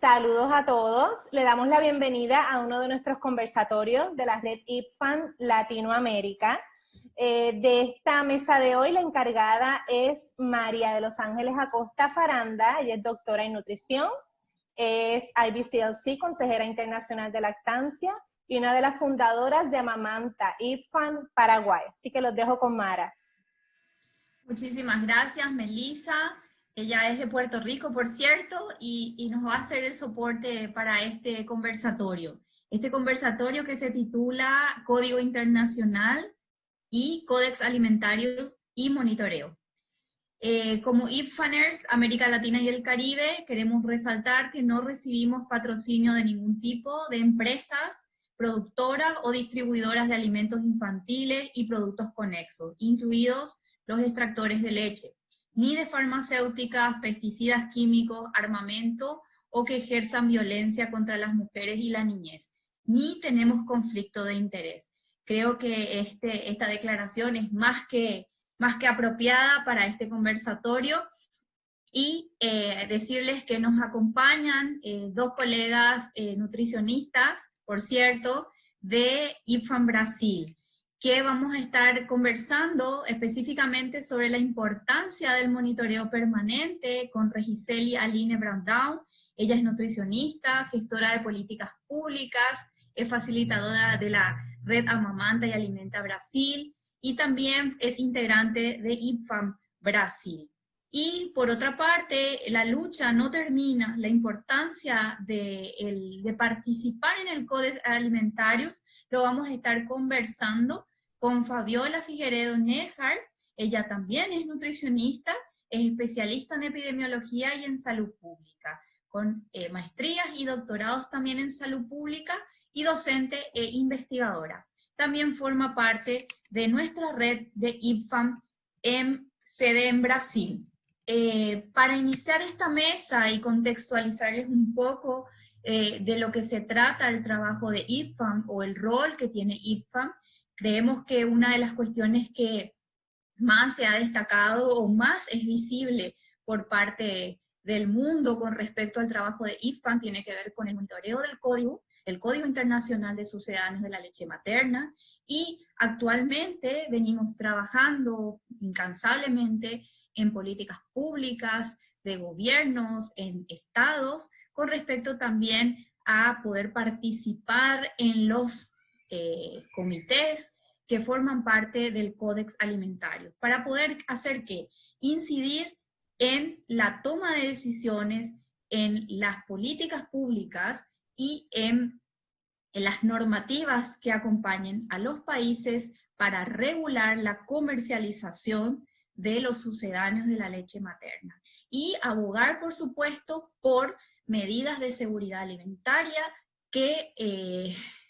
Saludos a todos. Le damos la bienvenida a uno de nuestros conversatorios de la red IPFAN Latinoamérica. De esta mesa de hoy, la encargada es María de los Ángeles Acosta Faranda. Ella es doctora en nutrición, es IBCLC, consejera internacional de lactancia, y una de las fundadoras de Amamanta IPFAN Paraguay. Así que los dejo con Mara. Muchísimas gracias, Melissa. Ella es de Puerto Rico, por cierto, y nos va a hacer el soporte para este conversatorio. Este conversatorio que se titula Código Internacional y Códex Alimentario y Monitoreo. Como IPFANers, América Latina y el Caribe, queremos resaltar que no recibimos patrocinio de ningún tipo de empresas, productoras o distribuidoras de alimentos infantiles y productos conexos, incluidos los extractores de leche, ni de farmacéuticas, pesticidas químicos, armamento o que ejerzan violencia contra las mujeres y la niñez, ni tenemos conflicto de interés. Creo que esta declaración es más que apropiada para este conversatorio, y decirles que nos acompañan dos colegas nutricionistas, por cierto, de IPFAN Brasil, que vamos a estar conversando específicamente sobre la importancia del monitoreo permanente con Regiseli Aline Brandão. Ella es nutricionista, gestora de políticas públicas, es facilitadora de la red Amamanta y Alimenta Brasil, y también es integrante de IPFAN Brasil. Y por otra parte, la lucha no termina, la importancia de participar en el Códex Alimentarios lo vamos a estar conversando con Fabiola Figueiredo Nejar. Ella también es nutricionista, es especialista en epidemiología y en salud pública, con maestrías y doctorados también en salud pública, y docente e investigadora. También forma parte de nuestra red de IPFAN en sede en Brasil. Para iniciar esta mesa y contextualizarles un poco de lo que se trata el trabajo de IPFAN o el rol que tiene IPFAN, creemos que una de las cuestiones que más se ha destacado o más es visible por parte del mundo con respecto al trabajo de IPFAN tiene que ver con el monitoreo del código, el Código Internacional de Sucedáneos de la Leche Materna, y actualmente venimos trabajando incansablemente en políticas públicas, de gobiernos, en estados, con respecto también a poder participar en los comités que forman parte del Códex Alimentario, para poder hacer ¿qué? Incidir en la toma de decisiones, en las políticas públicas y en las normativas que acompañen a los países para regular la comercialización de los sucedáneos de la leche materna. Y abogar, por supuesto, por medidas de seguridad alimentaria que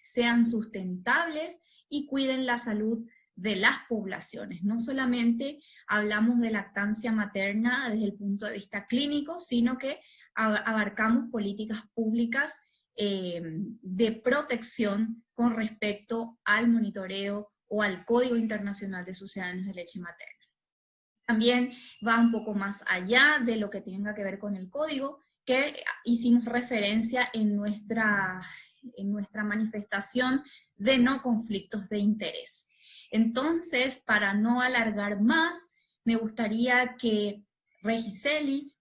sean sustentables y cuiden la salud de las poblaciones. No solamente hablamos de lactancia materna desde el punto de vista clínico, sino que abarcamos políticas públicas de protección con respecto al monitoreo o al Código Internacional de Sucedáneos de Leche Materna. También va un poco más allá de lo que tenga que ver con el código, que hicimos referencia en nuestra manifestación de no conflictos de interés. Entonces, para no alargar más, me gustaría que Regiseli,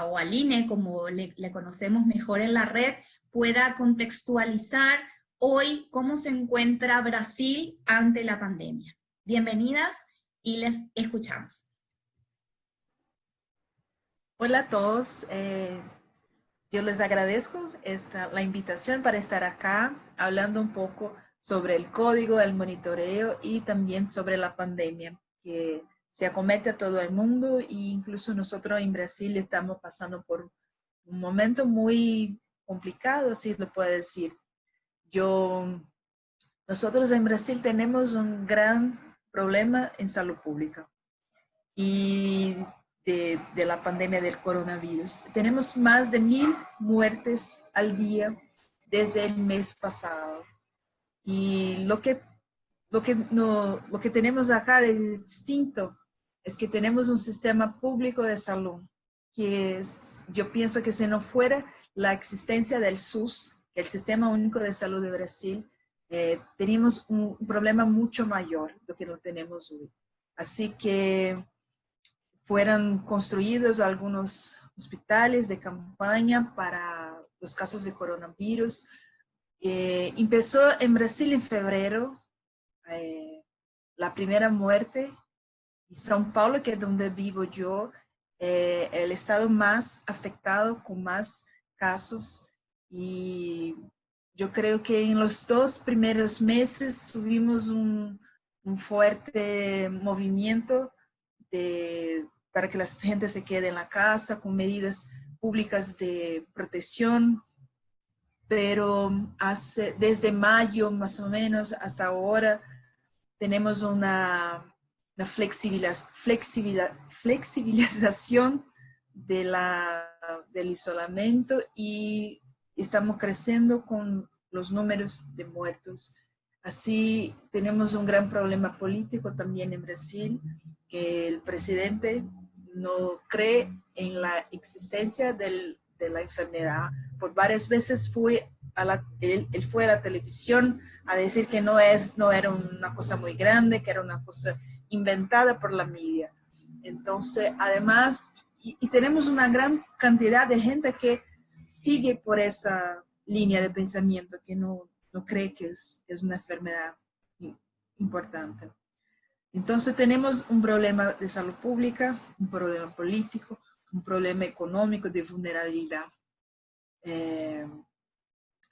o Aline, como le conocemos mejor en la red, pueda contextualizar hoy cómo se encuentra Brasil ante la pandemia. Bienvenidas y les escuchamos. Hola a todos, yo les agradezco la invitación para estar acá hablando un poco sobre el código, el monitoreo y también sobre la pandemia que se acomete a todo el mundo, e incluso nosotros en Brasil estamos pasando por un momento muy complicado, así lo puedo decir. Nosotros en Brasil tenemos un gran problema en salud pública y de la pandemia del coronavirus. Tenemos más de 1000 muertes al día desde el mes pasado. Y lo que tenemos acá de distinto es que tenemos un sistema público de salud yo pienso que si no fuera la existencia del SUS, el Sistema Único de Salud de Brasil, teníamos un problema mucho mayor de lo que no tenemos hoy. Así que fueron construidos algunos hospitales de campaña para los casos de coronavirus. Empezó en Brasil en febrero la primera muerte, y São Paulo, que es donde vivo yo, el estado más afectado con más casos, y yo creo que en los 2 primeros meses tuvimos un fuerte movimiento para que la gente se quede en la casa con medidas públicas de protección, pero desde mayo más o menos hasta ahora tenemos una flexibilización del isolamiento, y estamos creciendo con los números de muertos. Así tenemos un gran problema político también en Brasil, que el presidente no cree en la existencia de la enfermedad. Por varias veces él fue a la televisión a decir que no era una cosa muy grande, que era una cosa inventada por la media. Entonces, además, y tenemos una gran cantidad de gente que sigue por esa línea de pensamiento, que no cree que es una enfermedad importante. Entonces tenemos un problema de salud pública, un problema político, un problema económico de vulnerabilidad.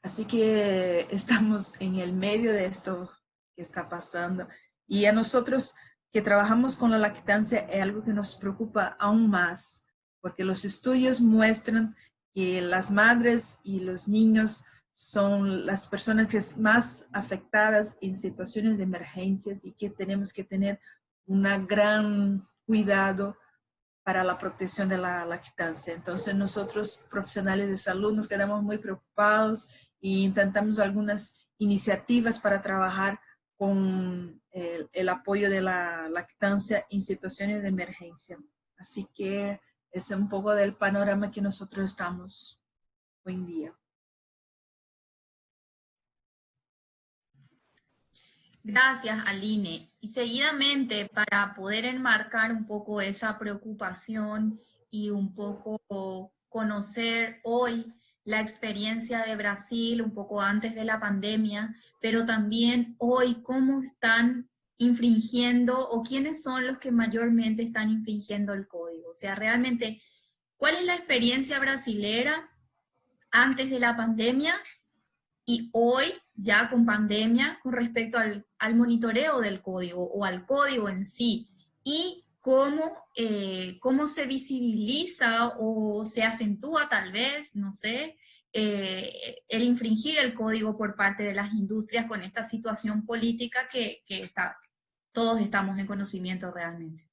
Así que estamos en el medio de esto que está pasando, y a nosotros que trabajamos con la lactancia es algo que nos preocupa aún más, porque los estudios muestran que las madres y los niños son las personas que es más afectadas en situaciones de emergencias, y que tenemos que tener un gran cuidado para la protección de la lactancia. Entonces nosotros, profesionales de salud, nos quedamos muy preocupados e intentamos algunas iniciativas para trabajar con el apoyo de la lactancia en situaciones de emergencia. Así que es un poco del panorama que nosotros estamos hoy en día. Gracias, Aline. Y seguidamente, para poder enmarcar un poco esa preocupación y un poco conocer hoy la experiencia de Brasil, un poco antes de la pandemia, pero también hoy cómo están infringiendo o quiénes son los que mayormente están infringiendo el código. O sea, realmente, ¿cuál es la experiencia brasilera antes de la pandemia y hoy, ya con pandemia, con respecto al monitoreo del código o al código en sí? Y cómo se visibiliza o se acentúa tal vez, no sé, el infringir el código por parte de las industrias con esta situación política que todos estamos en conocimiento realmente.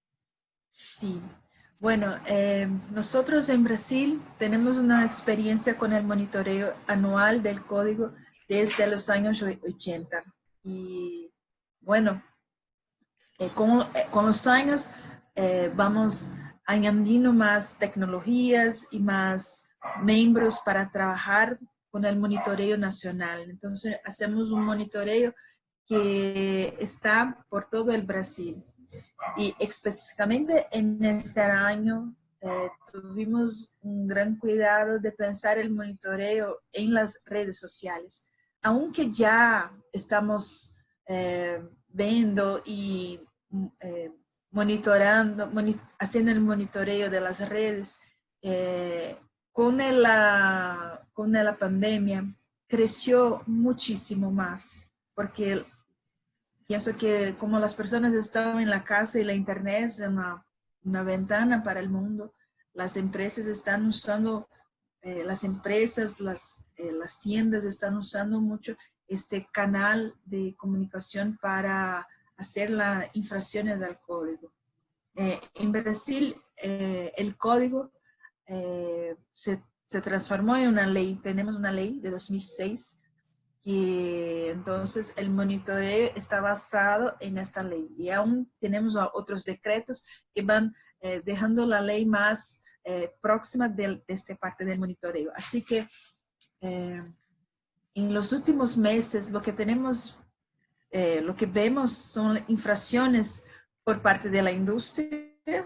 Sí, bueno, nosotros en Brasil tenemos una experiencia con el monitoreo anual del código desde los años 80. Y bueno, con los años vamos añadiendo más tecnologías y más miembros para trabajar con el monitoreo nacional. Entonces hacemos un monitoreo que está por todo el Brasil. Y específicamente en este año tuvimos un gran cuidado de pensar el monitoreo en las redes sociales. Aunque ya estamos viendo y haciendo el monitoreo de las redes, con la pandemia creció muchísimo más, porque pienso que como las personas están en la casa y la internet es una ventana para el mundo, las empresas están usando, las tiendas están usando mucho este canal de comunicación para hacer las infracciones del código. En Brasil, el código se transformó en una ley. Tenemos una ley de 2006 que entonces el monitoreo está basado en esta ley. Y aún tenemos otros decretos que van dejando la ley más próxima de esta parte del monitoreo. Así que en los últimos meses lo que tenemos, lo que vemos son infracciones por parte de la industria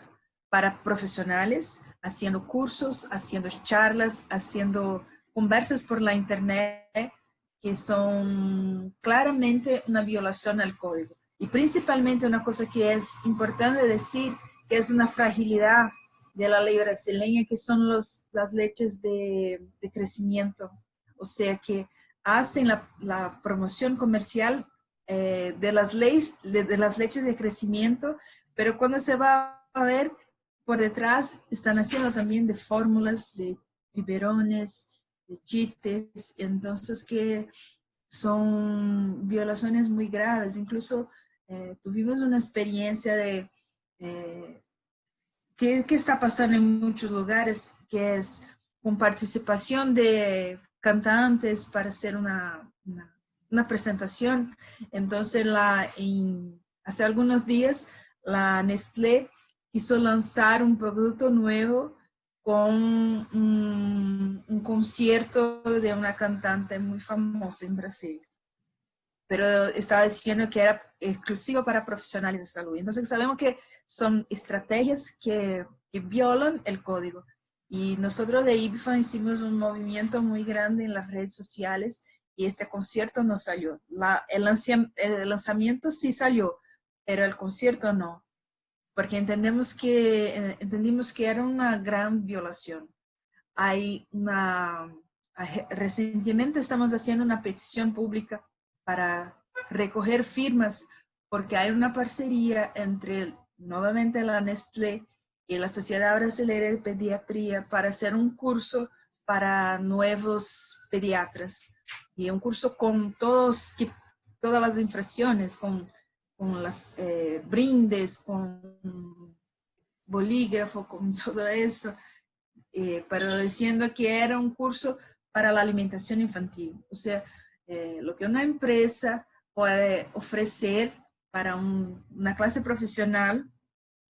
para profesionales, haciendo cursos, haciendo charlas, haciendo conversas por la internet que son claramente una violación al código. Y principalmente una cosa que es importante decir, que es una fragilidad de la ley brasileña, que son las leyes de crecimiento. O sea, que hacen la promoción comercial de las leyes de crecimiento, pero cuando se va a ver por detrás, están haciendo también de fórmulas, de biberones, de chites, entonces que son violaciones muy graves. Incluso tuvimos una experiencia de que está pasando en muchos lugares, que es con participación de cantantes para hacer una presentación. Entonces, hace algunos días, la Nestlé quiso lanzar un producto nuevo con un concierto de una cantante muy famosa en Brasil. Pero estaba diciendo que era exclusivo para profesionales de salud. Entonces sabemos que son estrategias que violan el código. Y nosotros de IPFAN hicimos un movimiento muy grande en las redes sociales y este concierto no salió. El lanzamiento sí salió, pero el concierto no. Porque entendimos que era una gran violación. Recientemente estamos haciendo una petición pública para recoger firmas, porque hay una parcería entre, nuevamente, la Nestlé y la Sociedad Brasileña de Pediatría para hacer un curso para nuevos pediatras. Y un curso con todas las infracciones, con las brindes, con bolígrafo, con todo eso, pero diciendo que era un curso para la alimentación infantil. O sea, lo que una empresa puede ofrecer para una clase profesional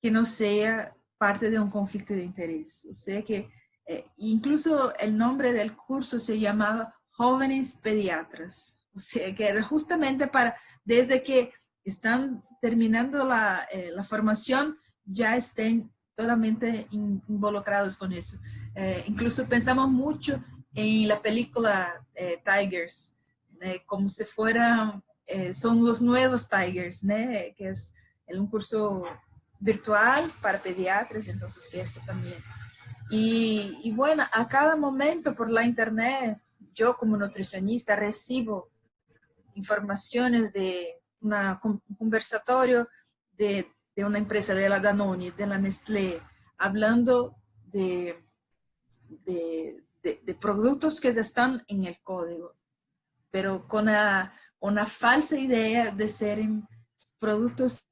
que no sea parte de un conflicto de interés. O sea que incluso el nombre del curso se llamaba Jóvenes Pediatras. O sea que era justamente para, desde que están terminando la formación, ya estén totalmente involucrados con eso. Incluso pensamos mucho en la película Tigers, como si fueran, son los nuevos Tigers, ¿no? Que es un curso virtual para pediatras, entonces que eso también. Y bueno, a cada momento por la internet, yo como nutricionista recibo informaciones de un conversatorio de una empresa de la Danone, de la Nestlé, hablando de productos que están en el código, pero con una falsa idea de ser productos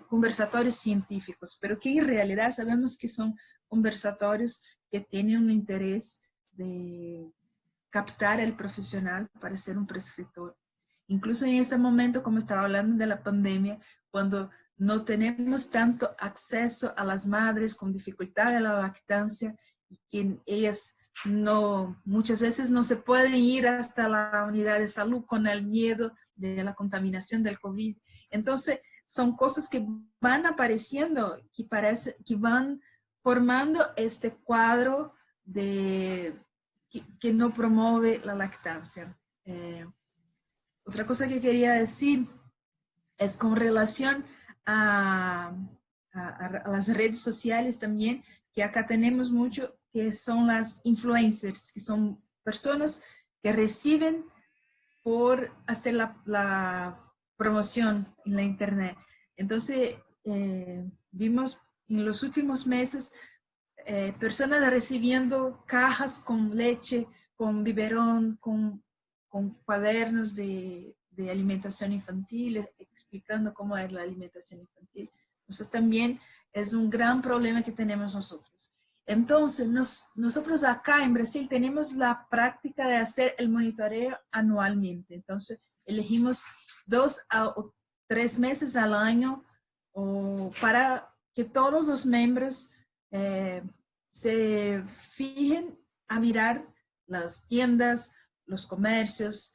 conversatorios científicos, pero que en realidad sabemos que son conversatorios que tienen un interés de captar al profesional para ser un prescriptor. Incluso en ese momento, como estaba hablando de la pandemia, cuando no tenemos tanto acceso a las madres con dificultad de la lactancia y que ellas muchas veces no se pueden ir hasta la unidad de salud con el miedo de la contaminación del COVID. Entonces, son cosas que van apareciendo, que van formando este cuadro que no promueve la lactancia. Otra cosa que quería decir es con relación a las redes sociales también, que acá tenemos mucho, que son las influencers, que son personas que reciben por hacer la promoción en la internet. Entonces, vimos en los últimos meses personas recibiendo cajas con leche, con biberón, con cuadernos de alimentación infantil, explicando cómo es la alimentación infantil. Entonces también es un gran problema que tenemos nosotros. Entonces, nosotros acá en Brasil tenemos la práctica de hacer el monitoreo anualmente. Entonces, elegimos 2 o 3 meses al año para que todos los miembros se fijen a mirar las tiendas, los comercios,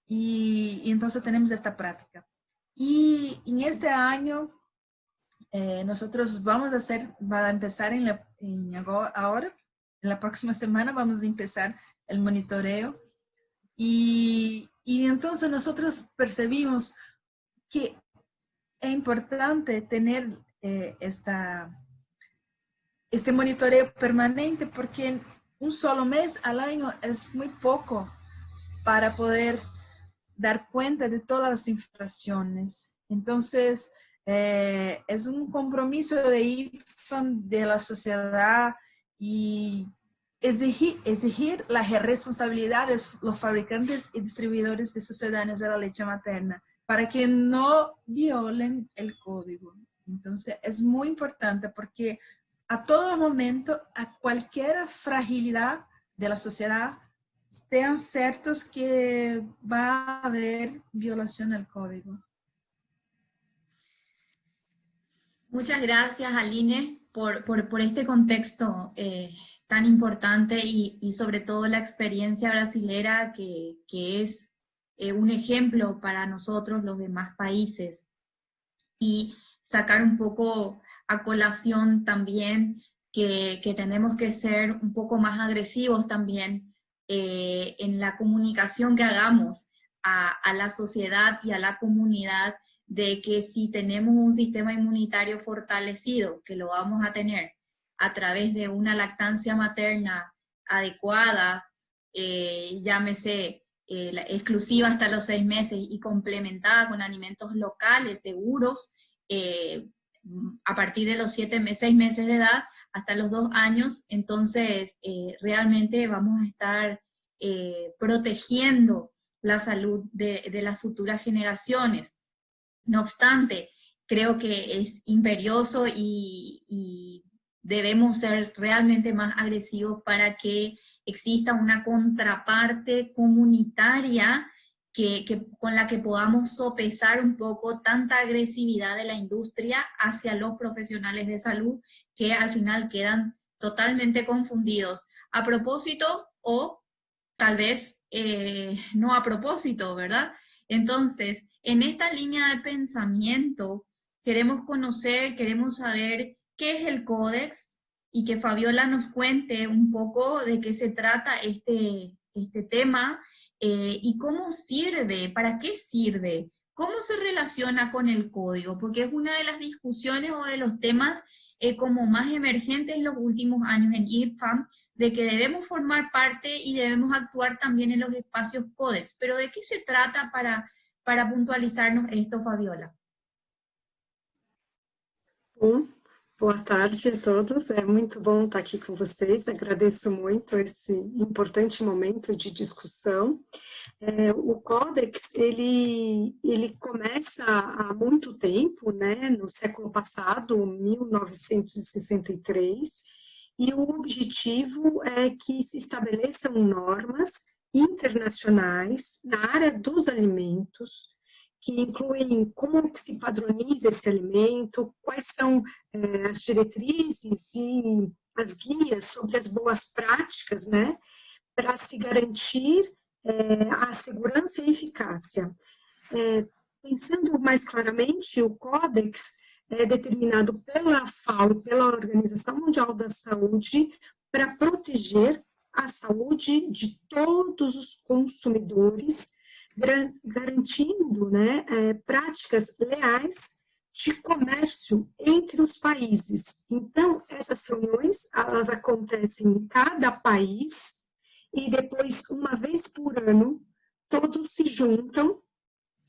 y entonces tenemos esta práctica. Y en este año nosotros vamos a empezar ahora, en la próxima semana vamos a empezar el monitoreo. Y entonces nosotros percibimos que es importante tener este monitoreo permanente, porque un solo mes al año es muy poco para poder dar cuenta de todas las infracciones. Entonces, es un compromiso de IPFAN, de la sociedad, y exigir la responsabilidad de los fabricantes y distribuidores de sucedáneos de la leche materna para que no violen el código. Entonces, es muy importante porque a todo momento, a cualquier fragilidad de la sociedad, estén ciertos que va a haber violación al código. Muchas gracias, Aline, por este contexto tan importante y sobre todo la experiencia brasilera que es un ejemplo para nosotros, los demás países, y sacar un poco a colación también que tenemos que ser un poco más agresivos también en la comunicación que hagamos a la sociedad y a la comunidad, de que si tenemos un sistema inmunitario fortalecido, que lo vamos a tener a través de una lactancia materna adecuada, llámese exclusiva hasta los 6 meses y complementada con alimentos locales seguros, a partir de los 6 meses de edad hasta los 2 años, entonces realmente vamos a estar protegiendo la salud de las futuras generaciones. No obstante, creo que es imperioso y debemos ser realmente más agresivos para que exista una contraparte comunitaria con la que podamos sopesar un poco tanta agresividad de la industria hacia los profesionales de salud, que al final quedan totalmente confundidos, a propósito o tal vez no a propósito, ¿verdad? Entonces, en esta línea de pensamiento, queremos conocer, queremos saber qué es el Códex, y que Fabiola nos cuente un poco de qué se trata este tema, y cómo sirve, para qué sirve, cómo se relaciona con el código, porque es una de las discusiones o de los temas como más emergentes en los últimos años en IPFAN, de que debemos formar parte y debemos actuar también en los espacios Códex. Pero ¿de qué se trata para puntualizarnos esto, Fabiola? Bom, boa tarde a todos, é muito bom estar aqui com vocês, agradeço muito esse importante momento de discussão. O Códex, ele começa há muito tempo, né, no século passado, 1963, e o objetivo é que se estabeleçam normas internacionais na área dos alimentos, que incluem como se padroniza esse alimento, quais são as diretrizes e as guias sobre as boas práticas, né, para se garantir a segurança e eficácia. Pensando mais claramente, o Códex é determinado pela FAO, pela Organização Mundial da Saúde, para proteger a saúde de todos os consumidores, garantindo, né, práticas leais de comércio entre os países. Então, essas reuniões, elas acontecem em cada país e depois, uma vez por ano, todos se juntam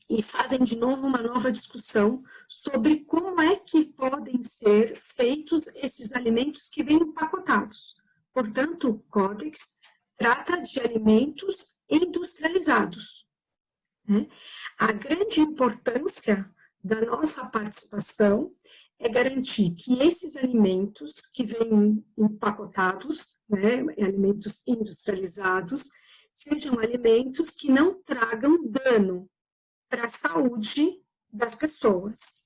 e fazem de novo uma nova discussão sobre como é que podem ser feitos esses alimentos que vêm empacotados. Portanto, o Códex trata de alimentos industrializados. A grande importância da nossa participação é garantir que esses alimentos que vêm empacotados, né, alimentos industrializados, sejam alimentos que não tragam dano para a saúde das pessoas.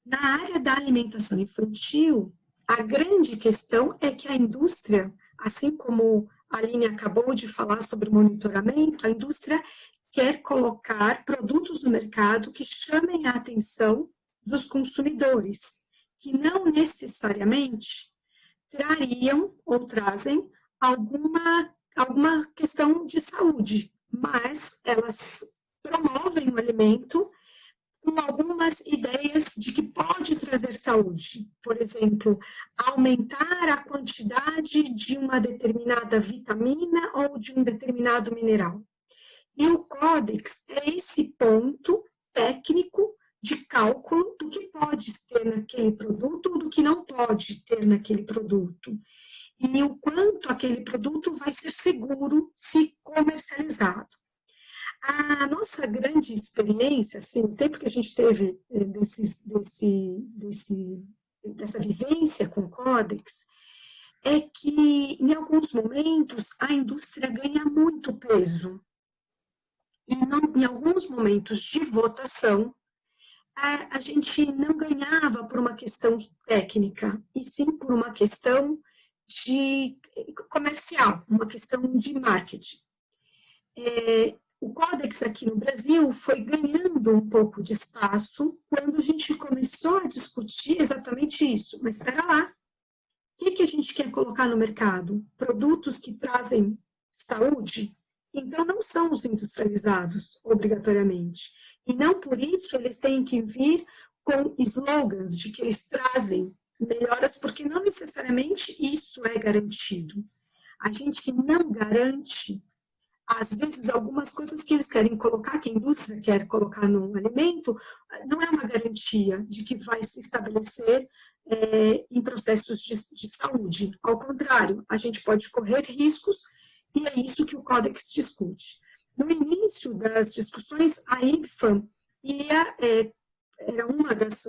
Na área da alimentação infantil, A grande questão é que a indústria, assim como a Aline acabou de falar sobre monitoramento, a indústria quer colocar produtos no mercado que chamem a atenção dos consumidores, que não necessariamente trariam ou trazem alguma questão de saúde, mas elas promovem o alimento com algumas ideias de que pode trazer saúde. Por exemplo, aumentar a quantidade de uma determinada vitamina ou de um determinado mineral. E o Codex é esse ponto técnico de cálculo do que pode ter naquele produto ou do que não pode ter naquele produto. E o quanto aquele produto vai ser seguro se comercializado. A nossa grande experiência, assim, o tempo que a gente teve dessa vivência com o Codex, é que, em alguns momentos, a indústria ganha muito peso. E em alguns momentos de votação, a gente não ganhava por uma questão técnica, e sim por uma questão comercial, uma questão de marketing. O Codex aqui no Brasil foi ganhando um pouco de espaço quando a gente começou a discutir exatamente isso. Mas espera lá, o que a gente quer colocar no mercado? Produtos que trazem saúde? Então, não são os industrializados, obrigatoriamente. E não por isso eles têm que vir com slogans de que eles trazem melhoras, porque não necessariamente isso é garantido. A gente não garante, às vezes, algumas coisas que eles querem colocar, que a indústria quer colocar no alimento, não é uma garantia de que vai se estabelecer em processos de saúde. Ao contrário, a gente pode correr riscos, e é isso que o Codex discute. No início das discussões, a IBFAM era uma das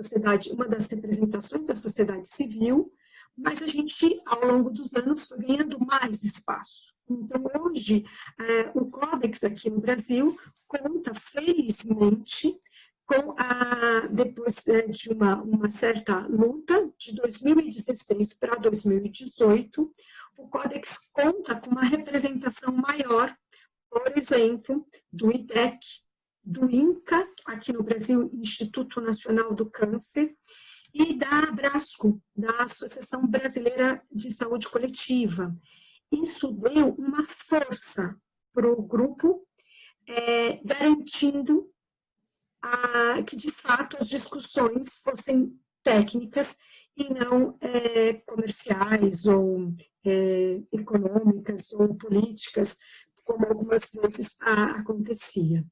representações da sociedade civil, mas a gente, ao longo dos anos, foi ganhando mais espaço. Então, hoje, o Codex aqui no Brasil conta, felizmente, depois de uma certa luta, de 2016 para 2018, o Codex conta com uma representação maior, por exemplo, do IDEC, do INCA, aqui no Brasil, Instituto Nacional do Câncer, e da Abrasco, da Associação Brasileira de Saúde Coletiva. Isso deu uma força para o grupo, garantindo que, de fato, as discussões fossem técnicas e não comerciais ou econômicas ou políticas, como algumas vezes acontecia.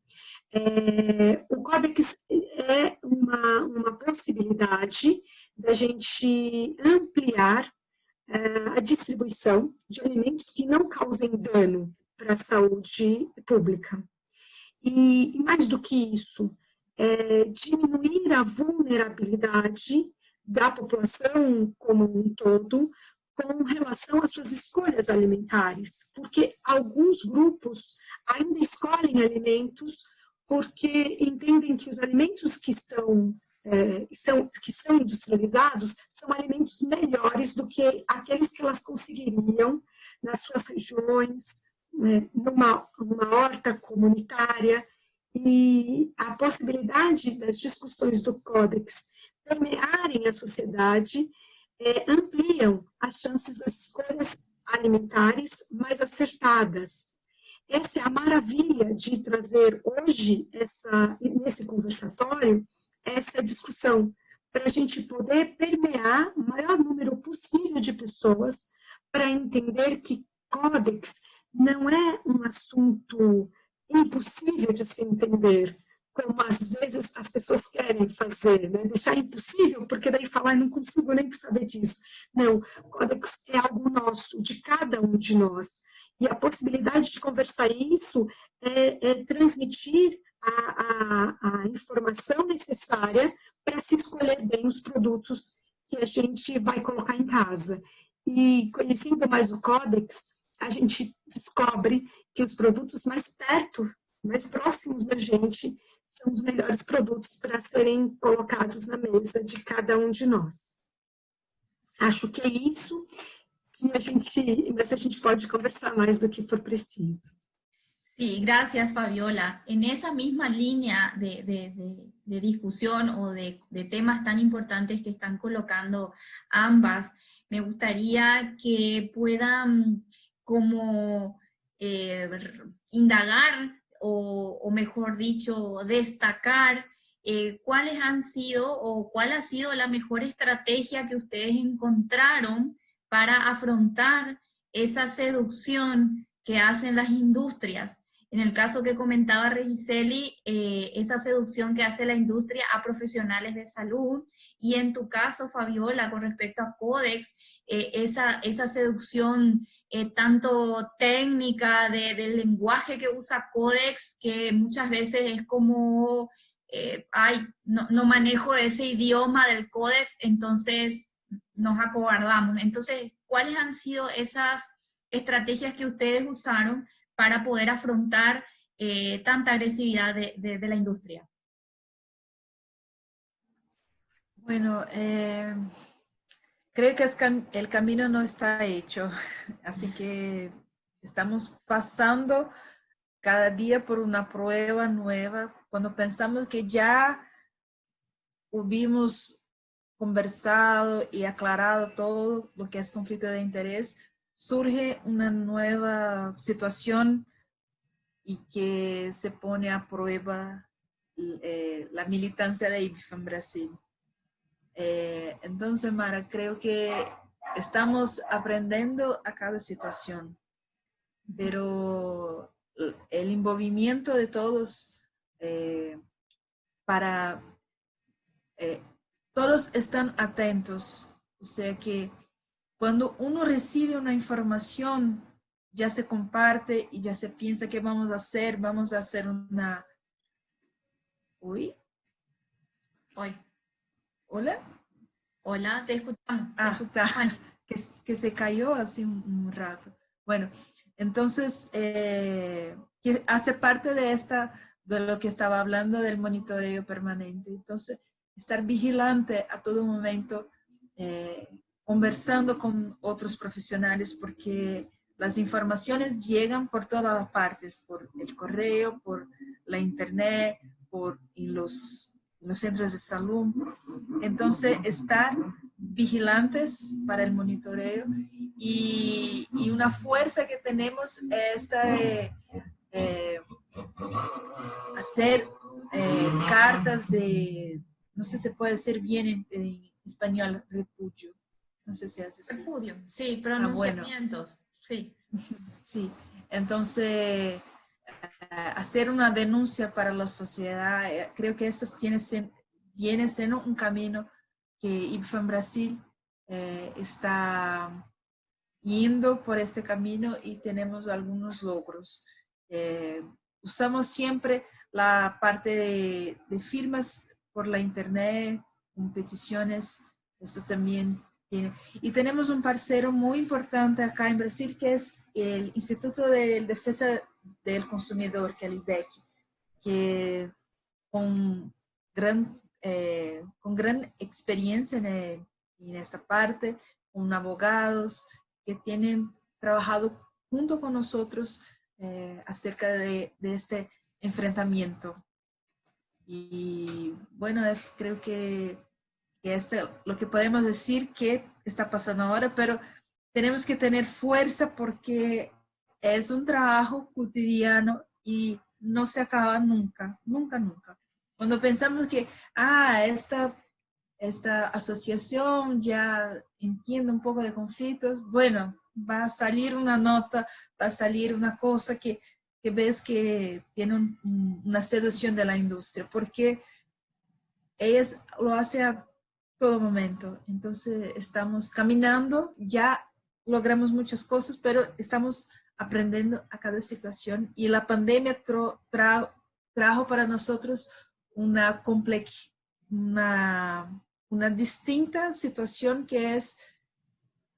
O Codex é uma possibilidade da gente ampliar a distribuição de alimentos que não causem dano para a saúde pública. E mais do que isso, diminuir a vulnerabilidade da população como um todo com relação às suas escolhas alimentares, porque alguns grupos ainda escolhem alimentos porque entendem que os alimentos que são industrializados são alimentos melhores do que aqueles que elas conseguiriam nas suas regiões, numa horta comunitária. E a possibilidade das discussões do Codex permearem a sociedade ampliam as chances das escolhas alimentares mais acertadas. Essa é a maravilha de trazer hoje, nesse conversatório, essa discussão, para a gente poder permear o maior número possível de pessoas para entender que Codex não é um assunto impossível de se entender, como às vezes as pessoas querem fazer, né? Deixar impossível, porque daí falar, não consigo nem saber disso. Não, o Codex é algo nosso, de cada um de nós. E a possibilidade de conversar isso é transmitir a informação necessária para se escolher bem os produtos que a gente vai colocar em casa. E conhecendo mais o Codex, a gente descobre que os produtos mais próximos da gente são os melhores produtos para serem colocados na mesa de cada um de nós. Acho que é isso, mas a gente pode conversar mais do que for preciso. Sí, gracias Fabiola. En esa misma línea de discusión o de temas tan importantes que están colocando ambas, me gustaría que puedan como indagar o mejor dicho, destacar cuáles han sido o cuál ha sido la mejor estrategia que ustedes encontraron para afrontar esa seducción que hacen las industrias. En el caso que comentaba Regiseli, esa seducción que hace la industria a profesionales de salud, y en tu caso, Fabiola, con respecto a Codex, esa seducción tanto técnica del lenguaje que usa Codex, que muchas veces es como, ay, no manejo ese idioma del Codex, entonces nos acobardamos. Entonces, ¿cuáles han sido esas estrategias que ustedes usaron para poder afrontar tanta agresividad de la industria? Bueno, creo que el camino no está hecho, así que estamos pasando cada día por una prueba nueva. Cuando pensamos que ya hubimos conversado y aclarado todo lo que es conflicto de interés, surge una nueva situación y que se pone a prueba la militancia de IBFAM Brasil. Entonces, Mara, creo que estamos aprendiendo a cada situación, pero el envolvimiento de todos todos están atentos, o sea que cuando uno recibe una información, ya se comparte y ya se piensa que vamos a hacer una... Uy. Hoy. ¿Hola? Hola, te escuchamos. Está. Que se cayó así un rato. Bueno, entonces, que hace parte de lo que estaba hablando del monitoreo permanente. Entonces, estar vigilante a todo momento, conversando con otros profesionales, porque las informaciones llegan por todas las partes, por el correo, por la internet, en los centros de salud. Entonces, estar vigilantes para el monitoreo y una fuerza que tenemos es esta de hacer cartas de, no sé si se puede decir bien en español, repudio. No sé si hace así. Repudio, sí, pronunciamientos, bueno. Sí. Sí, entonces hacer una denuncia para la sociedad, creo que esto viene siendo un camino que IBFAM Brasil está yendo por este camino y tenemos algunos logros. Usamos siempre la parte de firmas por la internet, con peticiones, esto también tiene. Y tenemos un parcero muy importante acá en Brasil, que es el Instituto de Defensa del Consumidor, que es el IDEC, que con gran experiencia en esta parte, con abogados que tienen trabajado junto con nosotros acerca de este enfrentamiento. Y bueno, creo que lo que podemos decir que está pasando ahora, pero tenemos que tener fuerza porque es un trabajo cotidiano y no se acaba nunca, nunca, nunca. Cuando pensamos que, esta asociación ya entiende un poco de conflictos, bueno, va a salir una nota, va a salir una cosa que ves que tiene una seducción de la industria, porque ellas lo hacen a todo momento. Entonces estamos caminando, ya logramos muchas cosas, pero estamos aprendiendo a cada situación y la pandemia trajo para nosotros una distinta situación, que es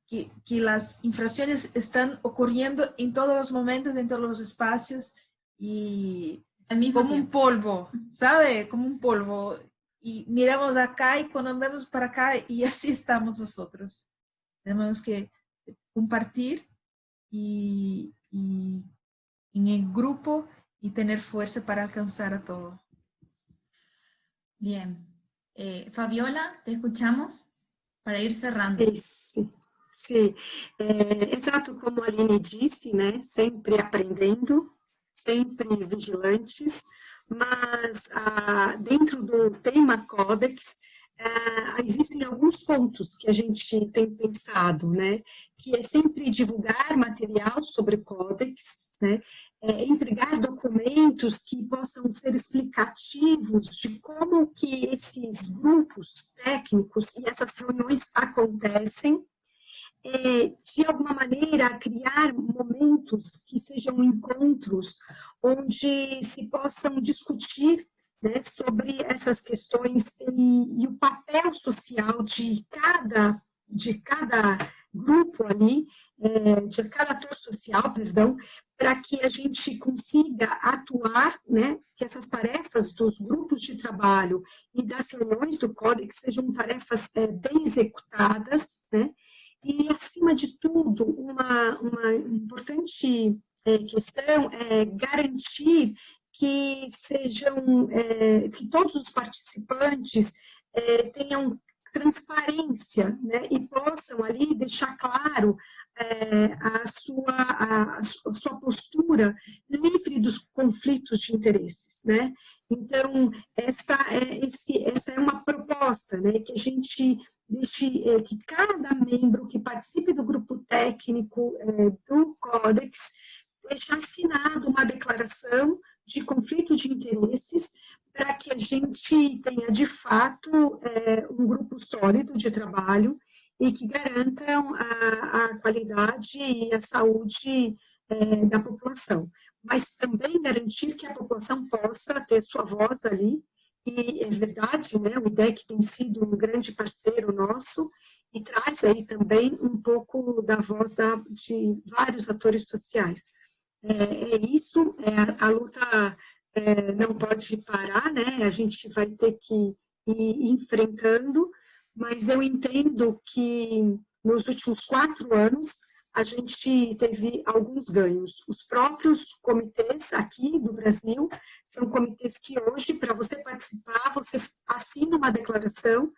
que las infracciones están ocurriendo en todos los momentos, en todos los espacios y como un polvo, ¿sabe? Como un polvo. Y miramos acá y cuando vemos para acá y así estamos nosotros. Tenemos que compartir y en el grupo y tener fuerza para alcanzar a todo. Bien. Fabiola, te escuchamos para ir cerrando. Sim, sim. Exato como a Aline disse, né? Sempre aprendendo, sempre vigilantes, mas dentro do tema Codex, existem alguns pontos que a gente tem pensado, né? Que é sempre divulgar material sobre Codex, né? Entregar documentos que possam ser explicativos de como que esses grupos técnicos e essas reuniões acontecem, de alguma maneira criar momentos que sejam encontros onde se possam discutir, né, sobre essas questões e o papel social de cada grupo ali, de cada ator social, perdão, para que a gente consiga atuar, né, que essas tarefas dos grupos de trabalho e das reuniões do Codex sejam tarefas bem executadas, né, e, acima de tudo, uma importante questão é garantir que que todos os participantes tenham transparência, né, e possam ali deixar claro a sua postura livre dos conflitos de interesses, né? Então, essa é uma proposta, né, que a gente deixe que cada membro que participe do grupo técnico do Codex deixe assinado uma declaração de conflito de interesses para que a gente tenha, de fato, um grupo sólido de trabalho e que garantam a qualidade e a saúde da população. Mas também garantir que a população possa ter sua voz ali, e é verdade, né, o IDEC tem sido um grande parceiro nosso e traz aí também um pouco da voz de vários atores sociais. Isso, a luta não pode parar, né, a gente vai ter que ir enfrentando, mas eu entendo que nos últimos 4 anos a gente teve alguns ganhos. Os próprios comitês aqui do Brasil são comitês que hoje, para você participar, você assina uma declaração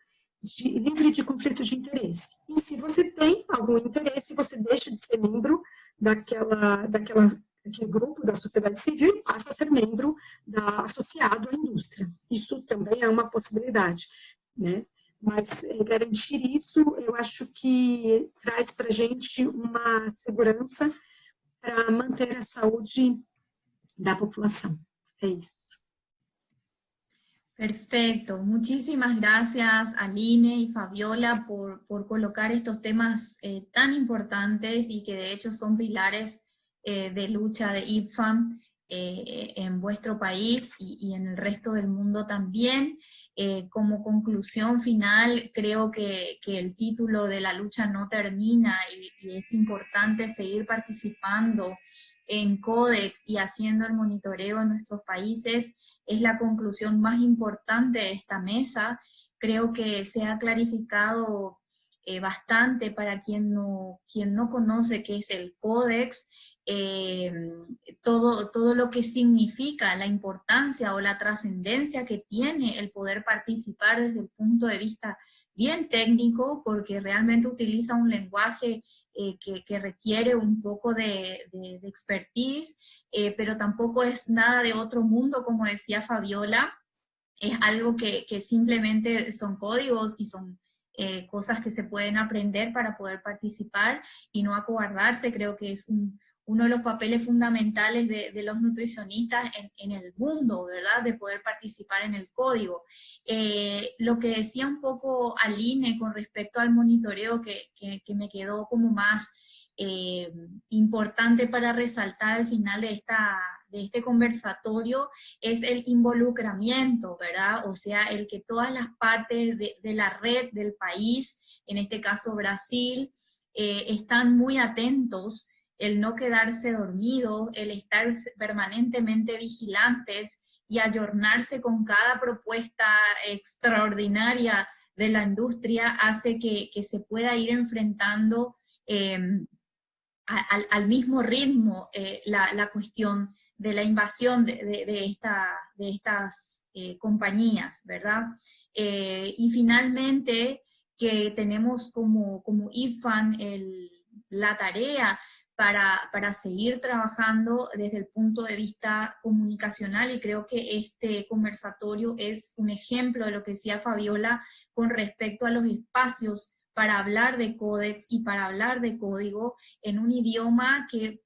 livre de conflito de interesse. E se você tem algum interesse, você deixa de ser membro daquele grupo da sociedade civil e passa a ser membro associado à indústria. Isso também é uma possibilidade, né? Mas garantir isso, eu acho que traz para a gente uma segurança para manter a saúde da população. É isso. Perfecto. Muchísimas gracias, Aline y Fabiola, por colocar estos temas tan importantes y que de hecho son pilares de lucha de IPFAN en vuestro país y en el resto del mundo también. Como conclusión final, creo que el título de la lucha no termina y es importante seguir participando en Codex y haciendo el monitoreo en nuestros países. Es la conclusión más importante de esta mesa. Creo que se ha clarificado bastante para quien no conoce qué es el Codex, todo lo que significa, la importancia o la trascendencia que tiene el poder participar desde el punto de vista bien técnico, porque realmente utiliza un lenguaje que requiere un poco de expertise, pero tampoco es nada de otro mundo, como decía Fabiola. Es algo que simplemente son códigos y son cosas que se pueden aprender para poder participar y no acobardarse. Creo que es uno de los papeles fundamentales de los nutricionistas en el mundo, ¿verdad? De poder participar en el código. Lo que decía un poco Aline con respecto al monitoreo que me quedó como más importante para resaltar al final de este conversatorio es el involucramiento, ¿verdad? O sea, el que todas las partes de la red del país, en este caso Brasil, están muy atentos, el no quedarse dormido, el estar permanentemente vigilantes y ayornarse con cada propuesta extraordinaria de la industria hace que se pueda ir enfrentando al mismo ritmo la cuestión de la invasión de estas compañías, ¿verdad? Y finalmente, que tenemos como IPFAN la tarea para seguir trabajando desde el punto de vista comunicacional, y creo que este conversatorio es un ejemplo de lo que decía Fabiola con respecto a los espacios para hablar de códex y para hablar de código en un idioma que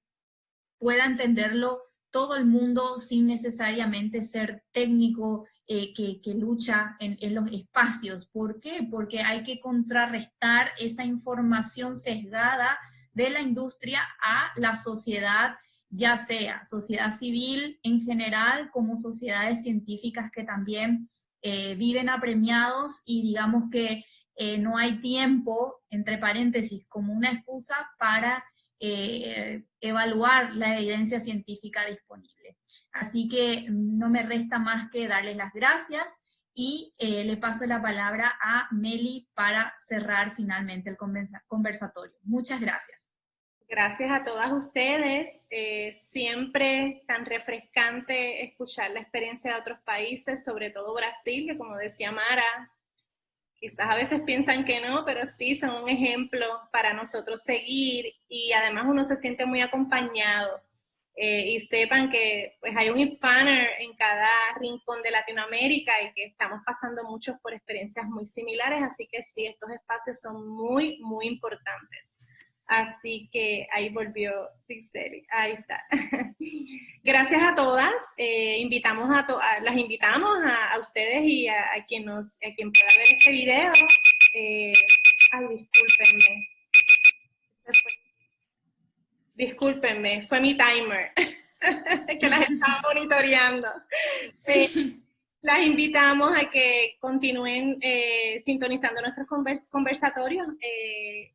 pueda entenderlo todo el mundo sin necesariamente ser técnico, que lucha en los espacios. ¿Por qué? Porque hay que contrarrestar esa información sesgada de la industria a la sociedad, ya sea sociedad civil en general, como sociedades científicas que también viven apremiados, y digamos que no hay tiempo, entre paréntesis, como una excusa para evaluar la evidencia científica disponible. Así que no me resta más que darles las gracias, y le paso la palabra a Meli para cerrar finalmente el conversatorio. Muchas gracias. Gracias a todas ustedes. Siempre tan refrescante escuchar la experiencia de otros países, sobre todo Brasil, que como decía Mara, quizás a veces piensan que no, pero sí son un ejemplo para nosotros seguir, y además uno se siente muy acompañado. Y sepan que pues hay un IPFANer en cada rincón de Latinoamérica y que estamos pasando muchos por experiencias muy similares, así que sí, estos espacios son muy, muy importantes. Así que ahí volvió Giseli, ahí está. Gracias a todas, las invitamos a ustedes y a quien pueda ver este video. Ay, discúlpenme, fue mi timer, que las estaba monitoreando. Las invitamos a que continúen sintonizando nuestros conversatorios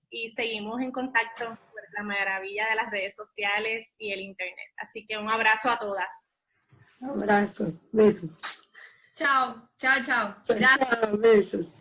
y seguimos en contacto por la maravilla de las redes sociales y el internet. Así que un abrazo a todas. Un abrazo, besos. Chao, chao, chao. Gracias. Chao, besos.